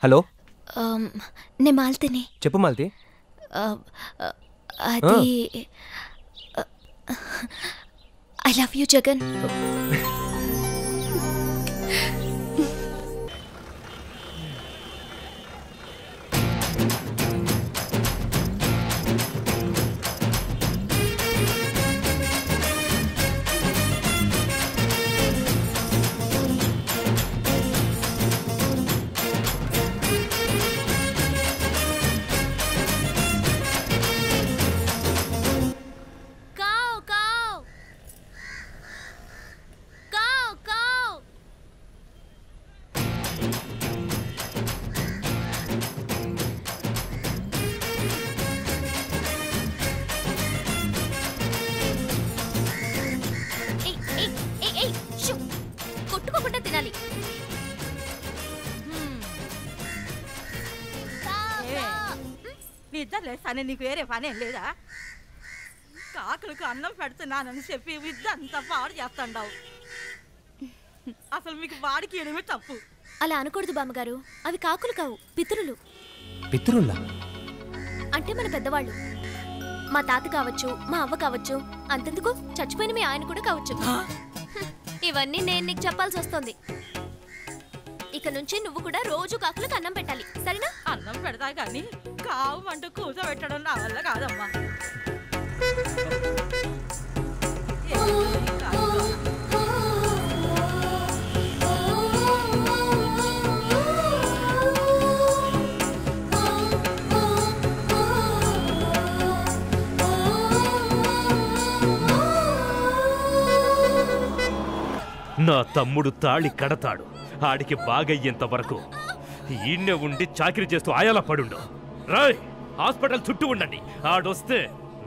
Hello, నేను మాల్తిని. చెప్పు మాల్తి. అది ఐ లవ్ యూ జగన్. కొట్టుకోకుండా తినాలి. నిద్ర లేస్తానే నీకు వేరే పనేం లేదా? కాకులకు అన్నం పెడుతున్నానని చెప్పి విద్దంతా పాడు చేస్తాండావు. అసలు మీకు వాడికి ఏమి తప్పు? అలా అనకూడదు బామ్మగారు, అవి కాకులు కావు, పితరులు. పితరులా అంటే మన పెద్దవాళ్ళు. మా తాత కావచ్చు, మా అవ్వ కావచ్చు, అంతెందుకు చచ్చిపోయిన మీ ఆయన కూడా కావచ్చు. ఇవన్నీ నేను నీకు చెప్పాల్సి వస్తుంది. ఇక నుంచి నువ్వు కూడా రోజు కాకులకు అన్నం పెట్టాలి, సరేనా? అన్నం పెడతా కానీ కావు అంటూ కూర్చోబెట్టడం నా వల్ల కాదమ్మా. నా తమ్ముడు తాళి కడతాడు, ఆడికి బాగయ్యేంత వరకు ఈయన్నే ఉండి చాకిరి చేస్తూ ఆయాల పడుండు. రాయ్, హాస్పిటల్ చుట్టూ ఉండండి, ఆడొస్తే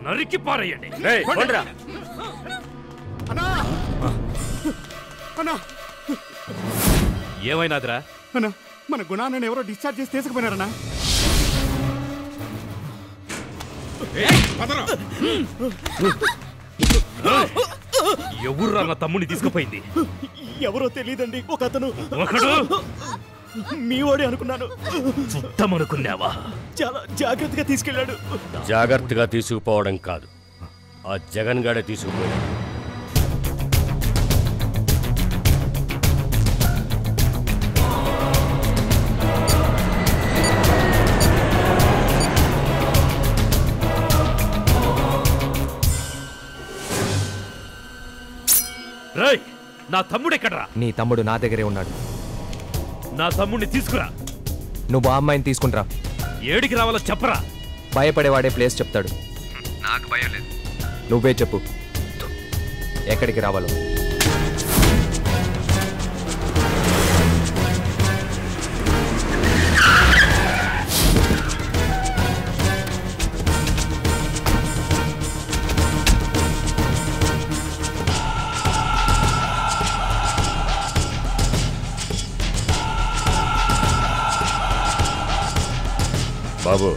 నరికి పారేయండి. ఏమైనాదిరా? మన గుణాన్ని ఎవరో డిశ్చార్జ్ చేసి తీసుకుపోయినారన్నా. ఎవర్రా నా తమ్ముడిని తీసుకుపోయింది? ఎవరో తెలియదండి. ఒకడు మీ వాడే అనుకున్నాను. చుట్టమనుకున్నావా? చాలా జాగ్రత్తగా తీసుకెళ్ళాడు. జాగ్రత్తగా తీసుకుపోవడం కాదు, ఆ జగన్ గాడే తీసుకుపోయాడు. రేయ్, నా తమ్ముడు ఎక్కడరా? నీ తమ్ముడు నా దగ్గరే ఉన్నాడు. నా తమ్ముడిని తీసుకురా. నువ్వు ఆ అమ్మాయిని తీసుకుంటరా. ఏడికి రావాలో చెప్పరా. భయపడేవాడే ప్లేస్ చెప్తాడు. నాకు భయం లేదు, నువ్వే చెప్పు ఎక్కడికి రావాలో. బాబు,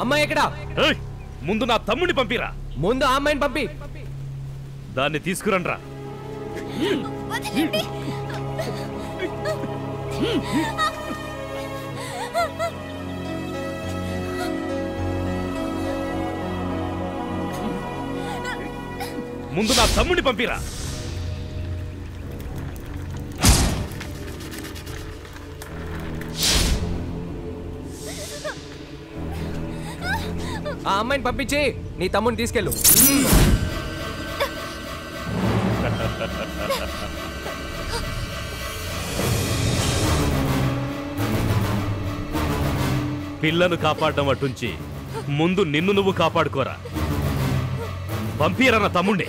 అమ్మాయి ఎక్కడా? ముందు నా తమ్ముడిని పంపిరా. ముందు ఆ అమ్మాయిని పంపి. దాన్ని తీసుకురండ్రా. ముందు నా తమ్ముడిని పంపిరా. ఆ అమ్మాయిని పంపించి నీ తమ్ముడిని తీసుకెళ్ళు. పిల్లను కాపాడడం అటుంచి ముందు నిన్ను నువ్వు కాపాడుకోరా. పంపిరా నా తమ్ముడిని.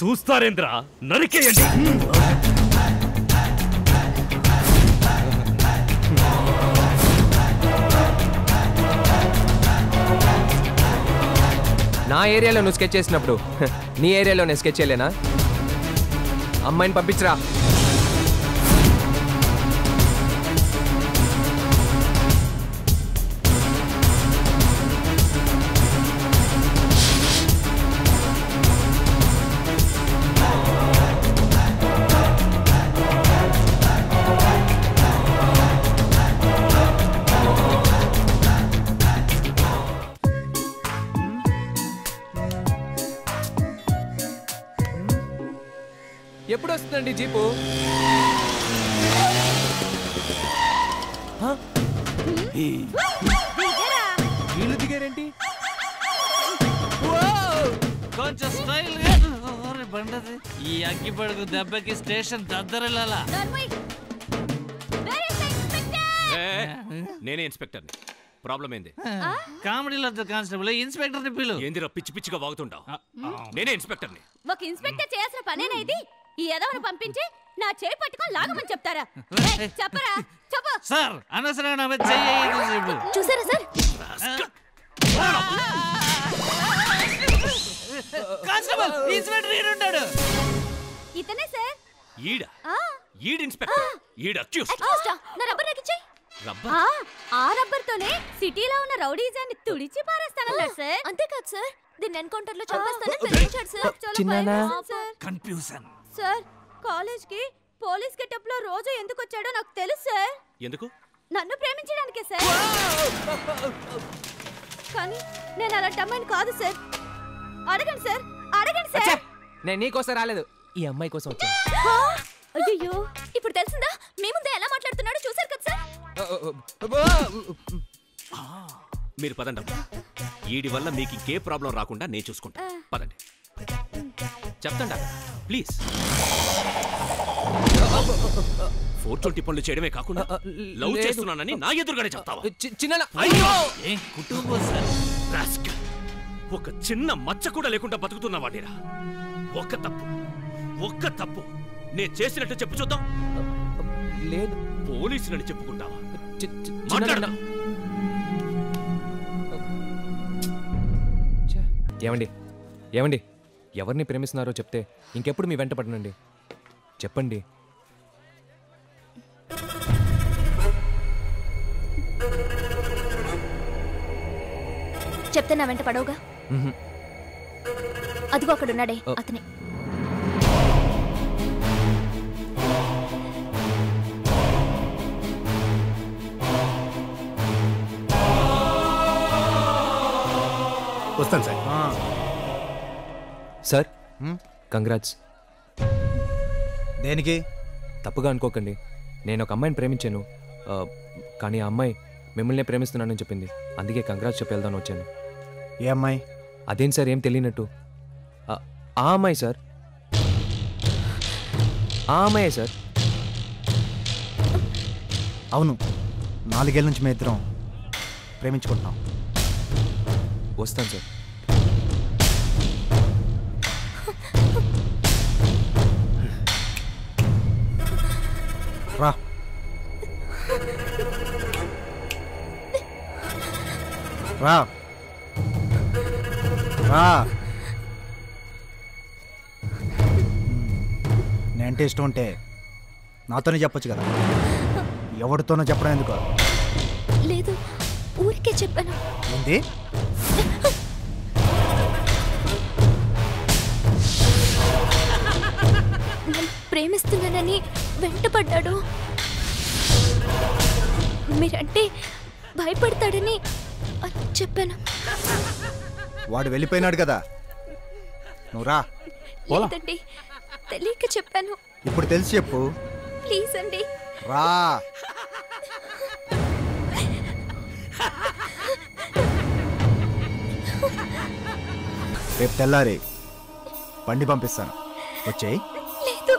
చూస్తారేంద్ర, నరికేయండి. నా ఏరియాలో నువ్వు స్కెచ్ చేసినప్పుడు నీ ఏరియాలో నేను స్కెచ్ చేయలేనా? అమ్మాయిని పంపించరా. ఎప్పుడు వస్తుందండి జీపు? వీళ్ళు దిగారేంటి? కొంచెం స్టైల్ బండది. ఈ అగ్గి పడుకు దెబ్బకి స్టేషన్ దద్దరలా. నేనే ఇన్స్పెక్టర్. ప్రాబ్లం ఏంది? కామెడీలో కానిస్టేబుల్ ఇన్స్పెక్టర్ ని పిలు. ఏందిరా పిచ్చి పిచ్చిగా వాగుతుంటావు? నేనే ఇన్స్పెక్టర్ని. ఒక ఇన్స్పెక్టర్ చేయాల్సిన పనేనా ఇది? ఈ ఎదవను పంపించి నా చేయి పట్టుకొని లాగమని చెప్తారా? చెప్పరా, చెప్పు. సార్ అనవసరంగా చూసారా సార్? Constable inspector ఈడుంటాడు. ఇతనే సార్. ఈడ ఈడ్ ఇన్స్పెక్టర్. ఈడ్ అక్యూజ్డ్. నా రబ్బర్ నాకిచ్చేయ్. రబ్బర్? ఆ రబ్బర్ తోనే సిటీలో ఉన్న రౌడీజాన్ని తుడిచి పారేస్తానన్నాడు సార్. అంతేకాదు సార్, దీన్ని ఎన్కౌంటర్ లో చంపేస్తానని బెదిరించాడు సార్. చిన్నానా కన్ఫ్యూజన్. సార్ కాలేజ్ కి పోలీస్ గెటప్ లో రోజు ఎందుకు వచ్చాడో నాకు తెలుసు సార్. ఎందుకు? నన్ను ప్రేమించడానికే సార్. కానీ నేను అలాంటి అమ్మాయిని కాదు సార్. అడగండి సార్, అడగండి సార్. నేను నీకోసం రాలేదు, ఈ అమ్మాయి కోసం వచ్చాను. అయ్యో, ఇప్పుడు తెలిసిందా? మీ ముందే ఎలా మాట్లాడుతున్నాడో చూసారు కదా సార్. మీరు పదండి. ఈడి వల్ల మీకు ఇంకే ప్రాబ్లం రాకుండా నేను చూసుకుంటా. పదండి, చెప్తాండి ప్లీజ్. 420 పనులు చేయడమే కాకుండా లవ్ చేస్తున్నానని నా ఎదురుగానే చెప్తావా? చిన్న కుటుంబం సార్. ఒక చిన్న మచ్చ కూడా లేకుండా బతుకుతున్నావాడిరా. ఒక్క తప్పు నేను చేసినట్టు చెప్పు చూద్దాం. లేదు, పోలీసులని చెప్పుకుంటావా? ఏమండి ఏమండి, ఎవరిని ప్రేమిస్తున్నారో చెప్తే ఇంకెప్పుడు మీ వెంట పడనండి. చెప్పండి. చెప్తే నా వెంట పడవుగా? అదిగో అక్కడ ఉన్నాడే అతనే. వస్తాను సార్. Sir congrats. దేనికి? తప్పుగా అనుకోకండి, నేను ఒక అమ్మాయిని ప్రేమించాను. కానీ ఆ అమ్మాయి మిమ్మల్ని ప్రేమిస్తున్నానని చెప్పింది. అందుకే కంగ్రాట్స్ చెప్పి వెళ్దాను వచ్చాను. ఏ అమ్మాయి? అదేం సార్ ఏం తెలియనట్టు? ఆ అమ్మాయి సార్, ఆ అమ్మాయే సార్. అవును, 4 ఏళ్ళ నుంచి మేము ఇద్దరం ప్రేమించుకుంటున్నాం. వస్తాను సార్. రా. రా రా. నేనంటే ఇష్టం ఉంటే నాతోనే చెప్పొచ్చు కదా, ఎవరితోనో చెప్పడం ఎందుకు? లేదు, ఊరికే చెప్పాను. ఏంటి? ప్రేమిస్తున్నానని వెంటపడ్డాడు. మీరంటే భయపడతాడని చెప్పాను. వాడు వెళ్ళిపోయినాడు కదా, నువ్వు రా. లేదండి, తెలియక చెప్పాను. ఇప్పుడు తెలిసి చెప్పు. ప్లీజ్ అండి, రా. రేపు తెల్లారి బండి పంపిస్తాను, వచ్చేయి. లేదు.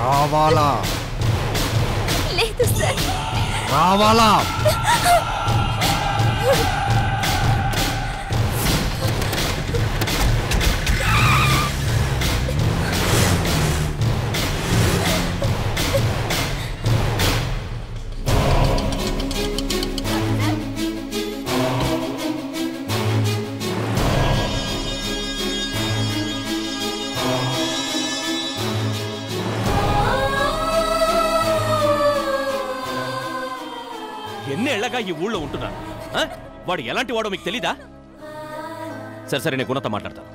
రావాలా? లేదు సార్. రావాలా? ఎన్నేళ్లగా ఈ ఊళ్ళో ఉంటున్నాను. వాడు ఎలాంటి వాడో మీకు తెలీదా? సరే సరే, నేను గుణతో మాట్లాడతాను.